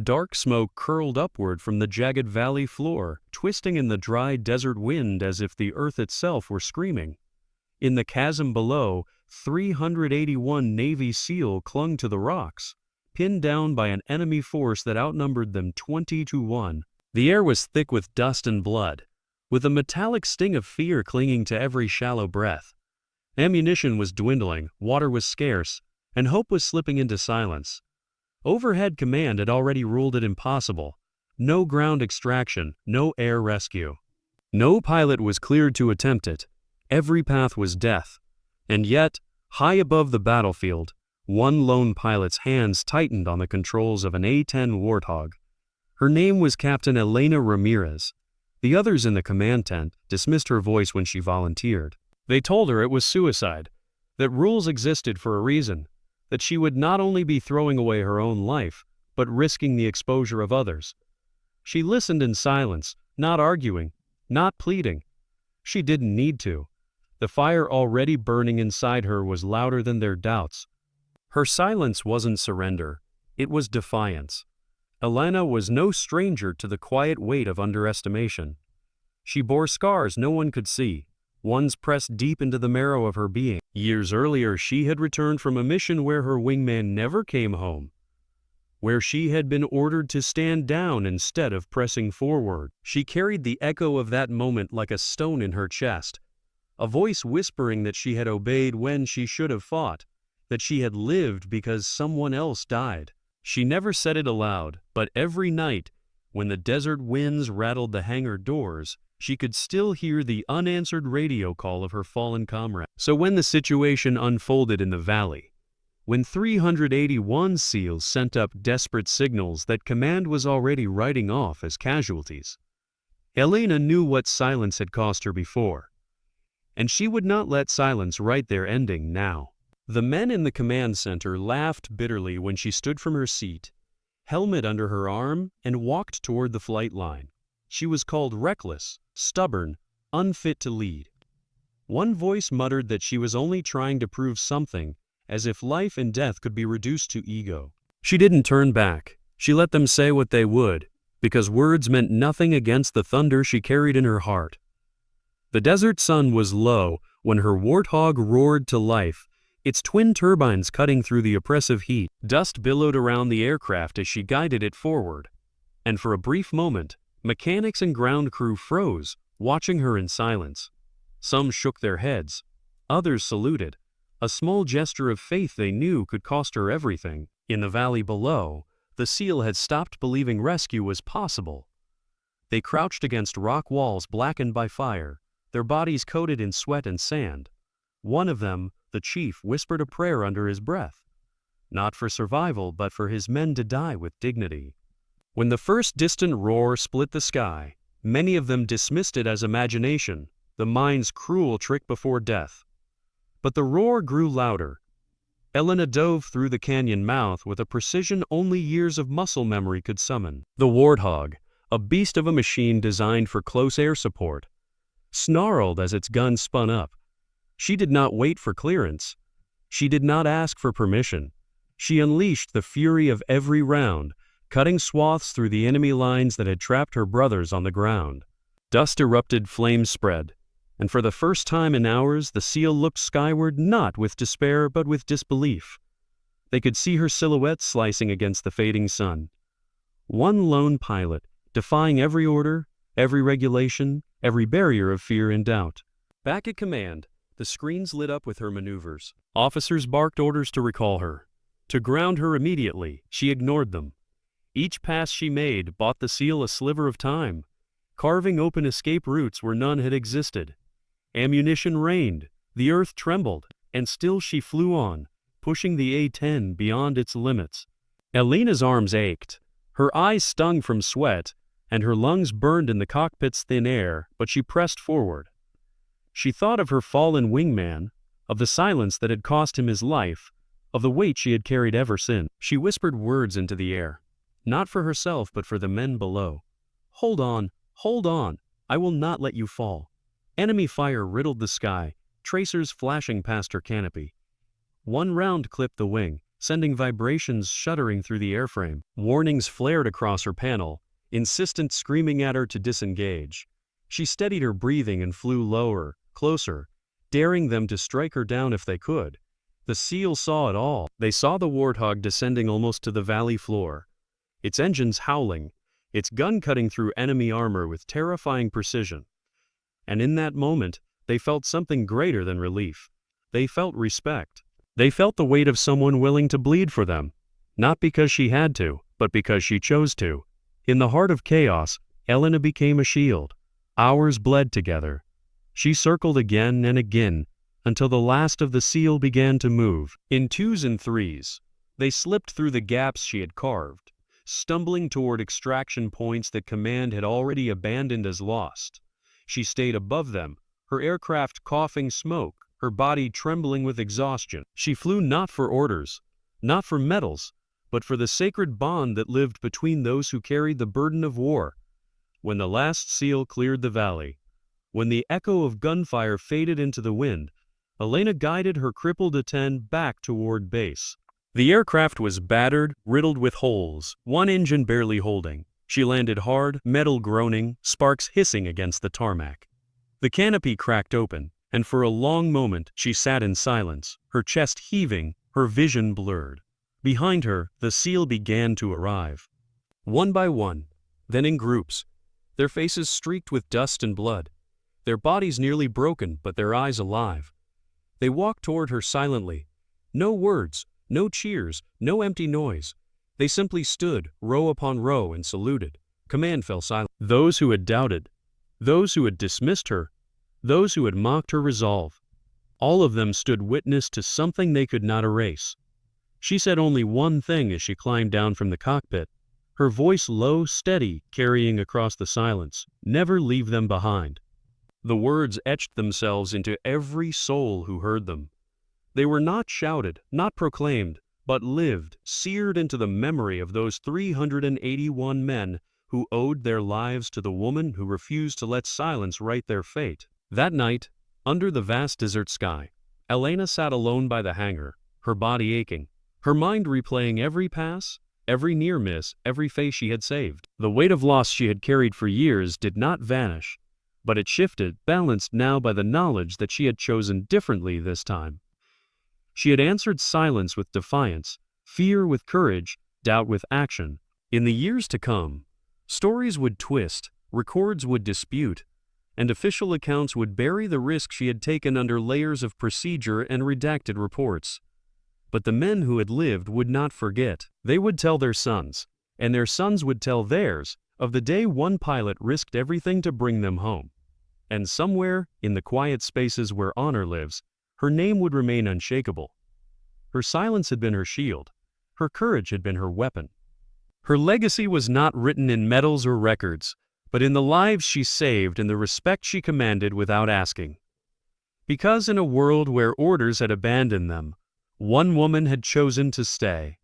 Dark smoke curled upward from the jagged valley floor, twisting in the dry desert wind as if the earth itself were screaming. In the chasm below, 381 Navy SEAL clung to the rocks, pinned down by an enemy force that outnumbered them 20-1. The air was thick with dust and blood, with a metallic sting of fear clinging to every shallow breath. Ammunition was dwindling, water was scarce, and hope was slipping into silence. Overhead command had already ruled it impossible. No ground extraction, no air rescue. No pilot was cleared to attempt it. Every path was death. And yet, high above the battlefield, one lone pilot's hands tightened on the controls of an A-10 Warthog. Her name was Captain Elena Ramirez. The others in the command tent dismissed her voice when she volunteered. They told her it was suicide, that rules existed for a reason, that she would not only be throwing away her own life, but risking the exposure of others. She listened in silence, not arguing, not pleading. She didn't need to. The fire already burning inside her was louder than their doubts. Her silence wasn't surrender, it was defiance. Elena was no stranger to the quiet weight of underestimation. She bore scars no one could see, ones pressed deep into the marrow of her being. Years earlier, she had returned from a mission where her wingman never came home, where she had been ordered to stand down instead of pressing forward. She carried the echo of that moment like a stone in her chest, a voice whispering that she had obeyed when she should have fought, that she had lived because someone else died. She never said it aloud, but every night, when the desert winds rattled the hangar doors, she could still hear the unanswered radio call of her fallen comrade. So when the situation unfolded in the valley, when 381 SEALs sent up desperate signals that command was already writing off as casualties, Elena knew what silence had cost her before, and she would not let silence write their ending now. The men in the command center laughed bitterly when she stood from her seat, helmet under her arm, and walked toward the flight line. She was called reckless, stubborn, unfit to lead. One voice muttered that she was only trying to prove something, as if life and death could be reduced to ego. She didn't turn back. She let them say what they would, because words meant nothing against the thunder she carried in her heart. The desert sun was low when her Warthog roared to life, its twin turbines cutting through the oppressive heat. Dust billowed around the aircraft as she guided it forward, and for a brief moment, mechanics and ground crew froze, watching her in silence. Some shook their heads. Others saluted, a small gesture of faith they knew could cost her everything. In the valley below, the SEAL had stopped believing rescue was possible. They crouched against rock walls blackened by fire, their bodies coated in sweat and sand. One of them, the chief, whispered a prayer under his breath, not for survival but for his men to die with dignity. When the first distant roar split the sky, many of them dismissed it as imagination, the mind's cruel trick before death. But the roar grew louder. Elena dove through the canyon mouth with a precision only years of muscle memory could summon. The Warthog, a beast of a machine designed for close air support, snarled as its gun spun up. She did not wait for clearance. She did not ask for permission. She unleashed the fury of every round, cutting swaths through the enemy lines that had trapped her brothers on the ground. Dust erupted, flames spread, and for the first time in hours the SEAL looked skyward not with despair but with disbelief. They could see her silhouette slicing against the fading sun. One lone pilot, defying every order, every regulation, every barrier of fear and doubt. Back at command, the screens lit up with her maneuvers. Officers barked orders to recall her, to ground her immediately. She ignored them. Each pass she made bought the SEAL a sliver of time, carving open escape routes where none had existed. Ammunition rained, the earth trembled, and still she flew on, pushing the A-10 beyond its limits. Elena's arms ached, her eyes stung from sweat, and her lungs burned in the cockpit's thin air, but she pressed forward. She thought of her fallen wingman, of the silence that had cost him his life, of the weight she had carried ever since. She whispered words into the air, not for herself but for the men below. Hold on, I will not let you fall. Enemy fire riddled the sky, tracers flashing past her canopy. One round clipped the wing, sending vibrations shuddering through the airframe. Warnings flared across her panel, insistent screaming at her to disengage. She steadied her breathing and flew lower, closer, daring them to strike her down if they could. The SEAL saw it all. They saw the Warthog descending almost to the valley floor, its engines howling, its gun cutting through enemy armor with terrifying precision. And in that moment, they felt something greater than relief. They felt respect. They felt the weight of someone willing to bleed for them, not because she had to, but because she chose to. In the heart of chaos, Elena became a shield. Hours bled together. She circled again and again, until the last of the SEAL began to move. In twos and threes, they slipped through the gaps she had carved, stumbling toward extraction points that command had already abandoned as lost. She stayed above them, her aircraft coughing smoke, her body trembling with exhaustion. She flew not for orders, not for medals, but for the sacred bond that lived between those who carried the burden of war. When the last SEAL cleared the valley, when the echo of gunfire faded into the wind, Elena guided her crippled A-10 back toward base. The aircraft was battered, riddled with holes, one engine barely holding. She landed hard, metal groaning, sparks hissing against the tarmac. The canopy cracked open, and for a long moment she sat in silence, her chest heaving, her vision blurred. Behind her, the SEAL began to arrive. One by one, then in groups, their faces streaked with dust and blood, their bodies nearly broken but their eyes alive. They walked toward her silently. No words, no cheers, no empty noise. They simply stood, row upon row, and saluted. Command fell silent. Those who had doubted, those who had dismissed her, those who had mocked her resolve, all of them stood witness to something they could not erase. She said only one thing as she climbed down from the cockpit, her voice low, steady, carrying across the silence. Never leave them behind. The words etched themselves into every soul who heard them. They were not shouted, not proclaimed, but lived, seared into the memory of those 381 men who owed their lives to the woman who refused to let silence write their fate. That night, under the vast desert sky, Elena sat alone by the hangar, her body aching, her mind replaying every pass, every near miss, every face she had saved. The weight of loss she had carried for years did not vanish, but it shifted, balanced now by the knowledge that she had chosen differently this time. She had answered silence with defiance, fear with courage, doubt with action. In the years to come, stories would twist, records would dispute, and official accounts would bury the risk she had taken under layers of procedure and redacted reports. But the men who had lived would not forget. They would tell their sons, and their sons would tell theirs, of the day one pilot risked everything to bring them home. And somewhere, in the quiet spaces where honor lives, her name would remain unshakable. Her silence had been her shield. Her courage had been her weapon. Her legacy was not written in medals or records, but in the lives she saved and the respect she commanded without asking. Because in a world where orders had abandoned them, one woman had chosen to stay.